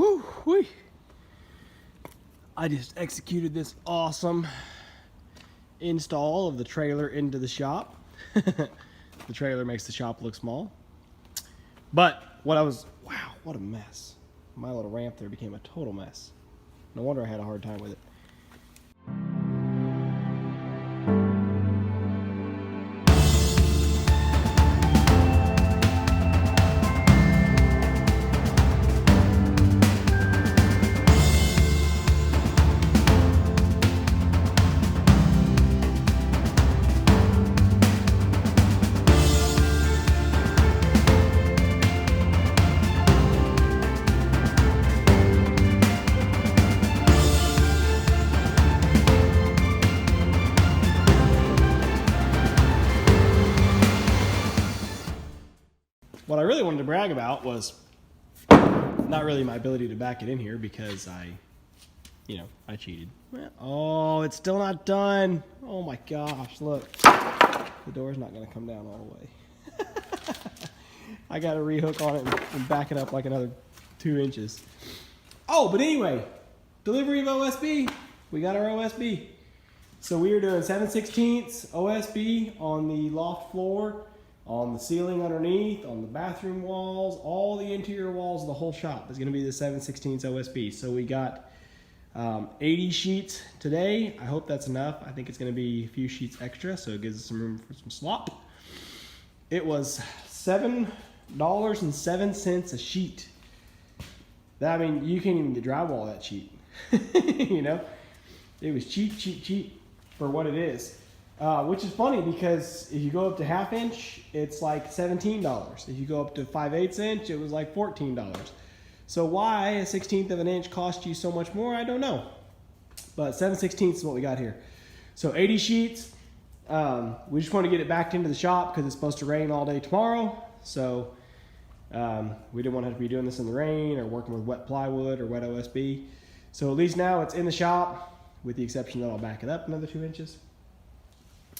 Whew, whee. I just executed this awesome install of the trailer into the shop. The trailer makes the shop look small. But wow, what a mess. My little ramp there became a total mess. No wonder I had a hard time with it. What I really wanted to brag about was not really my ability to back it in here because I cheated. Oh, it's still not done. Oh my gosh, look. The door's not gonna come down all the way. I gotta rehook on it and back it up like another 2 inches. Oh, but anyway, delivery of OSB. We got our OSB. So we are doing 7/16 OSB on the loft floor, on the ceiling underneath, on the bathroom walls, all the interior walls of the whole shop is going to be the 7/16 OSB. So we got 80 sheets today. I hope that's enough. I think it's going to be a few sheets extra, so it gives us some room for some slop. It was $7.07 a sheet. I mean, you can't even get drywall that cheap. You know, it was cheap for what it is. Which is funny because if you go up to 1/2 inch, it's like $17. If you go up to 5/8 inch, it was like $14. So why a 1/16 of an inch cost you so much more, I don't know. But 7/16 is what we got here. So 80 sheets. We just want to get it backed into the shop because it's supposed to rain all day tomorrow. So we didn't want to have to be doing this in the rain or working with wet plywood or wet OSB. So at least now it's in the shop, with the exception that I'll back it up another 2 inches.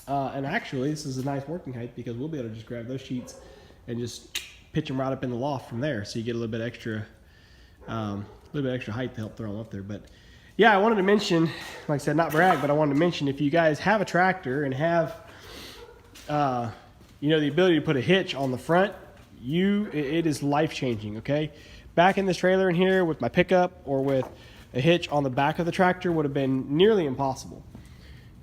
And actually, this is a nice working height because we'll be able to just grab those sheets and just pitch them right up in the loft from there. So you get a little bit extra height to help throw them up there. But yeah, I wanted to mention, like I said, not brag, but I wanted to mention if you guys have a tractor and have, the ability to put a hitch on the front, it is life-changing, okay? Back in this trailer in here with my pickup or with a hitch on the back of the tractor would have been nearly impossible.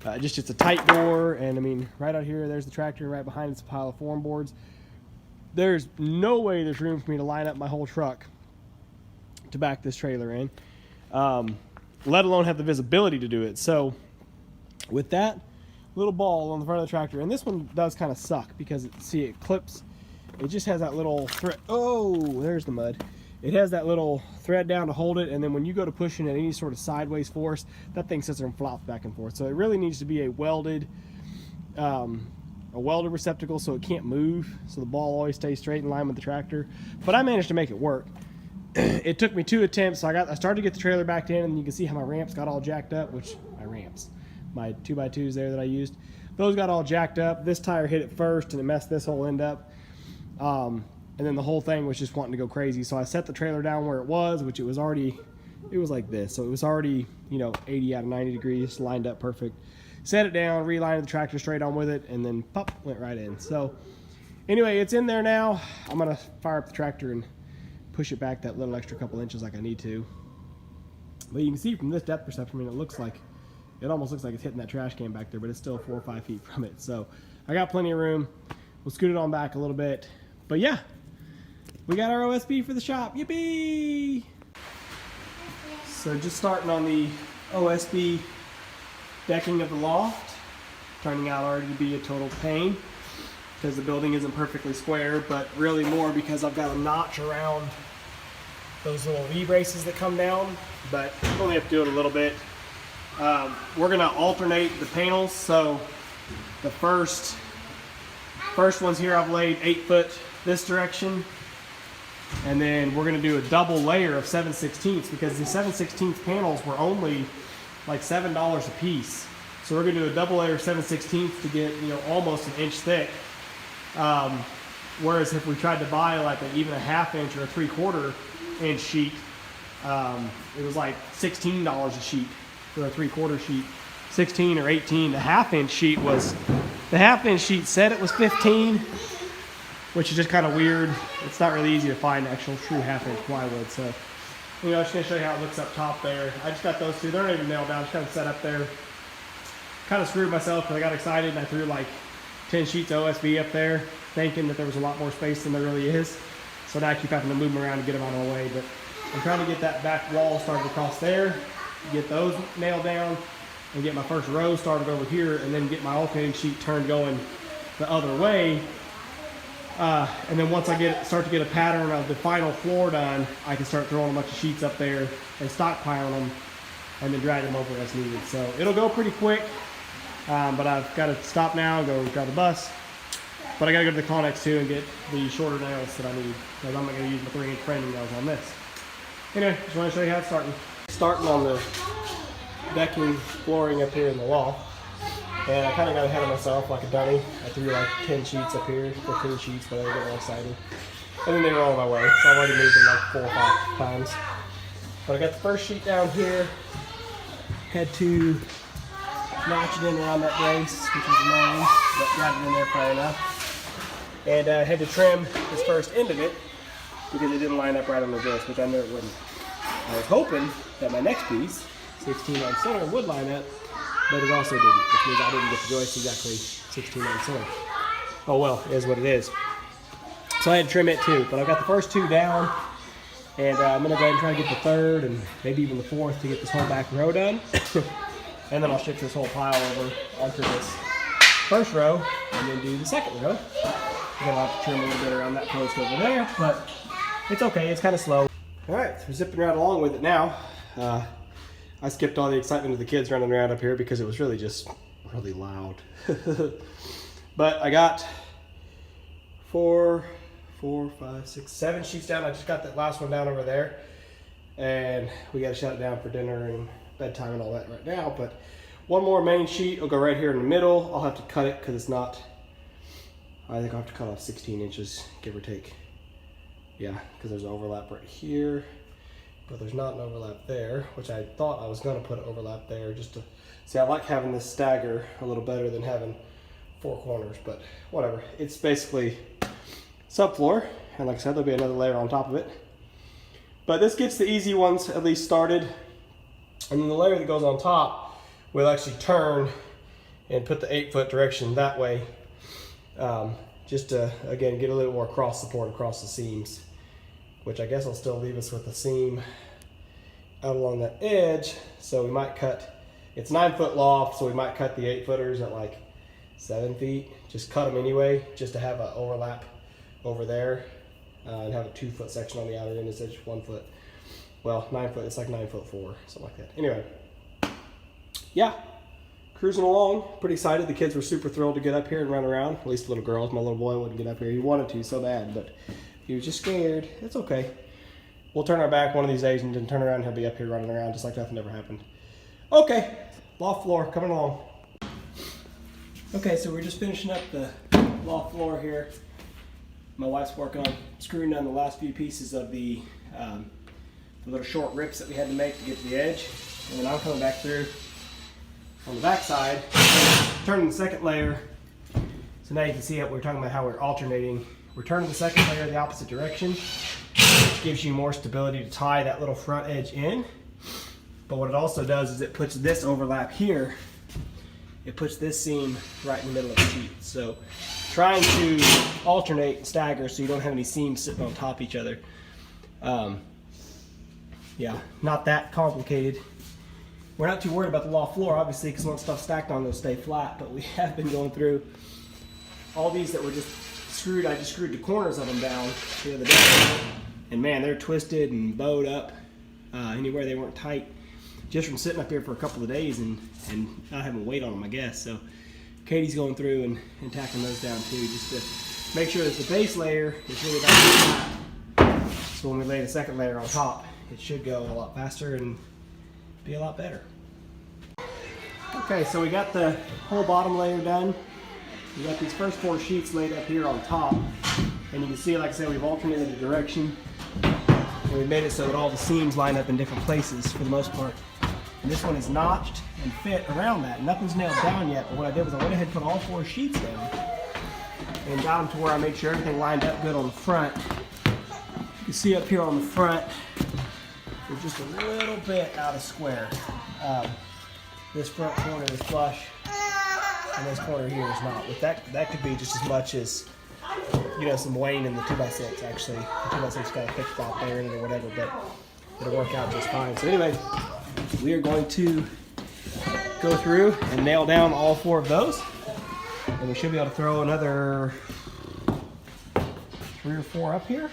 It's a tight door, and I mean, right out here, there's the tractor, and right behind it's a pile of form boards. There's no way there's room for me to line up my whole truck to back this trailer in, let alone have the visibility to do it. So with that little ball on the front of the tractor, and this one does kind of suck because it clips, it just has that little thread. Oh, there's the mud. It has that little thread down to hold it, and then when you go to pushing at any sort of sideways force, that thing sits there and flops back and forth. So it really needs to be a welded receptacle so it can't move, so the ball always stays straight in line with the tractor. But I managed to make it work. It took me 2 attempts, so I started to get the trailer backed in, and you can see how my ramps got all jacked up, my 2x2s there that I used, those got all jacked up. This tire hit it first, and it messed this whole end up. And then the whole thing was just wanting to go crazy. So I set the trailer down where it was, which it was like this. So it was already, 80 out of 90 degrees, lined up perfect. Set it down, relined the tractor straight on with it, and then pop, went right in. So anyway, it's in there now. I'm gonna fire up the tractor and push it back that little extra couple inches like I need to. But you can see from this depth perception, it almost looks like it's hitting that trash can back there, but it's still 4 or 5 feet from it. So I got plenty of room. We'll scoot it on back a little bit. But yeah, we got our OSB for the shop. Yippee! So just starting on the OSB decking of the loft, turning out already to be a total pain because the building isn't perfectly square, but really more because I've got a notch around those little V-braces that come down, but we only have to do it a little bit. We're gonna alternate the panels, so the first ones here I've laid 8 foot this direction, and then we're going to do a double layer of 7/16 because the 7/16 panels were only like $7 a piece. So we're going to do a double layer of 7/16 to get almost an inch thick. Whereas if we tried to buy like even a 1/2 inch or a 3/4 inch sheet, It was like $16 a sheet for a 3/4 sheet, 16 or 18. The half-inch sheet said it was 15, which is just kind of weird. It's not really easy to find actual true half-inch plywood. So, I'm just gonna show you how it looks up top there. I just got those two. They're not even nailed down. Just kind of set up there. Kind of screwed myself because I got excited and I threw like 10 sheets of OSB up there, thinking that there was a lot more space than there really is. So now I keep having to move them around to get them out of the way. But I'm trying to get that back wall started across there, get those nailed down, and get my first row started over here, and then get my alternating sheet turned going the other way. And then once I start to get a pattern of the final floor done, I can start throwing a bunch of sheets up there and stockpiling them, and then drag them over as needed. So it'll go pretty quick, but I've got to stop now and go drive the bus. But I got to go to the Connex too and get the shorter nails that I need, because I'm not going to use my 3-inch framing nails on this. Anyway, just want to show you how it's starting. Starting on the decking flooring up here in the loft. And I kind of got ahead of myself like a dummy. I threw like 10 sheets up here, 15 sheets, but I got all excited. And then they were all on my way, so I've already moved them like 4 or 5 times. But I got the first sheet down here. Had to notch it in around that brace, which is annoying, but got it in there far enough. And I had to trim this first end of it because it didn't line up right on the this, which I knew it wouldn't. I was hoping that my next piece, 16 on center, would line up, but it also didn't, which means I didn't get the joist exactly 16 on center. Oh well, it is what it is. So I had to trim it too, but I've got the first 2 down, and I'm gonna go ahead and try to get the 3rd and maybe even the 4th to get this whole back row done. And then I'll shift this whole pile over onto this first row and then do the second row. I'm gonna have to trim a little bit around that post over there, but it's okay, it's kind of slow. All right, so we're zipping right along with it now. I skipped all the excitement of the kids running around up here because it was really just really loud. But I got 4, 5, 6, 7 sheets down. I just got that last one down over there, and we got to shut it down for dinner and bedtime and all that right now. But one more main sheet will go right here in the middle. I'll have to cut it because it's not, I think I'll have to cut off 16 inches, give or take. Yeah, because there's an overlap right here, but there's not an overlap there, which I thought I was going to put an overlap there just to see. I like having this stagger a little better than having 4 corners, but whatever. It's basically subfloor, and like I said, there'll be another layer on top of it. But this gets the easy ones at least started, and then the layer that goes on top will actually turn and put the 8-foot direction that way, just to, again, get a little more cross support across the seams, which I guess will still leave us with a seam out along that edge. So we might cut, it's 9-foot loft, so we might cut the 8-footers at like 7 feet. Just cut them anyway, just to have an overlap over there, and have a 2-foot section on the outer end instead of 1 foot. Well, 9 foot, it's like 9'4", something like that. Anyway, yeah, cruising along, pretty excited. The kids were super thrilled to get up here and run around. At least the little girls. My little boy wouldn't get up here. He wanted to so bad, but he was just scared. It's okay. We'll turn our back one of these days and then turn around and he'll be up here running around just like nothing ever happened. Okay, loft floor coming along. Okay, so we're just finishing up the loft floor here. My wife's working on screwing down the last few pieces of the little short rips that we had to make to get to the edge. And then I'm coming back through on the back side, turning the second layer. So now you can see it, we're talking about how we're alternating. We're turning the second layer the opposite direction, which gives you more stability to tie that little front edge in. But what it also does is it puts this overlap here. It puts this seam right in the middle of the sheet. So trying to alternate and stagger so you don't have any seams sitting on top of each other. Yeah, not that complicated. We're not too worried about the loft floor, obviously, because once stuff's stacked on, they'll stay flat. But we have been going through all these that were just screwed. I just screwed the corners of them down the other day, and man, they're twisted and bowed up anywhere they weren't tight, just from sitting up here for a couple of days and not having weight on them, I guess. So Katie's going through and tacking those down too, just to make sure that the base layer is really about flat. So when we lay the second layer on top, it should go a lot faster and be a lot better. Okay, so we got the whole bottom layer done. We got these first 4 sheets laid up here on top, and you can see, like I said, we've alternated the direction. And we made it so that all the seams line up in different places for the most part. And this one is notched and fit around that. Nothing's nailed down yet, but what I did was I went ahead and put all 4 sheets down and got them to where I made sure everything lined up good on the front. You can see up here on the front, we're just a little bit out of square. This front corner is flush, and this corner here is not. But that could be just as much as, you know, some wane in the 2x6 actually. The 2x6 got a thick spot there in it or whatever, but it'll work out just fine. So anyway, we are going to go through and nail down all 4 of those. And we should be able to throw another 3 or 4 up here.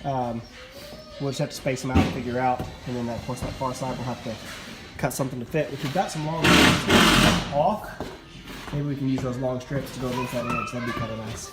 We'll just have to space them out and figure out. And then of course that far side we'll have to cut something to fit. If we've got some long strips off, maybe we can use those long strips to go against that edge. That'd be kind of nice.